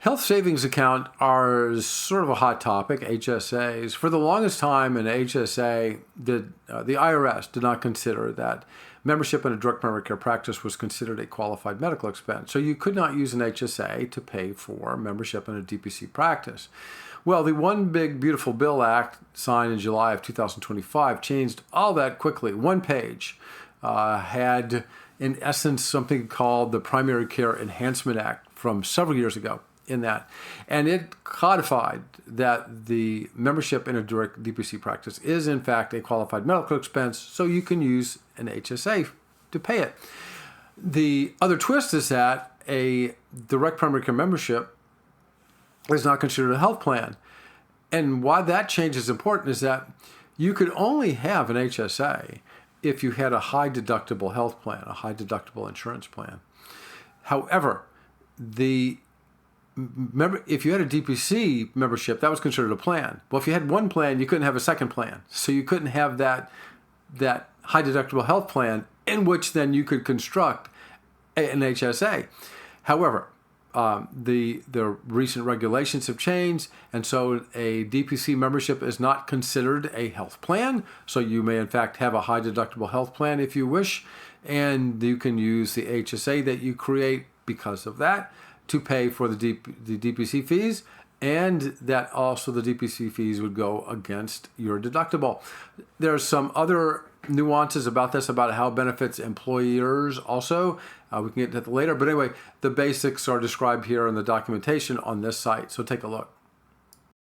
Health savings account are sort of a hot topic, HSAs. For the longest time, an HSA, the IRS did not consider that membership in a direct primary care practice was considered a qualified medical expense. So you could not use an HSA to pay for membership in a DPC practice. Well, the One Big Beautiful Bill Act, signed in July of 2025, changed all that quickly. One page had, in essence, something called the Primary Care Enhancement Act from several years ago in that. And it codified that the membership in a direct DPC practice is, in fact, a qualified medical expense, so you can use an HSA to pay it. The other twist is that a direct primary care membership is not considered a health plan. And why that change is important is that you could only have an HSA if you had a high deductible health plan, a high deductible insurance plan. However, if you had a DPC membership, that was considered a plan. Well, if you had one plan, you couldn't have a second plan. So you couldn't have that high deductible health plan in which then you could construct an HSA. However, the recent regulations have changed, and so a DPC membership is not considered a health plan. So you may, in fact, have a high deductible health plan if you wish, and you can use the HSA that you create because of that to pay for the DPC fees, and that also the DPC fees would go against your deductible. There are some other nuances about this, about how it benefits employers also. We can get to that later. But anyway, the basics are described here in the documentation on this site, so take a look.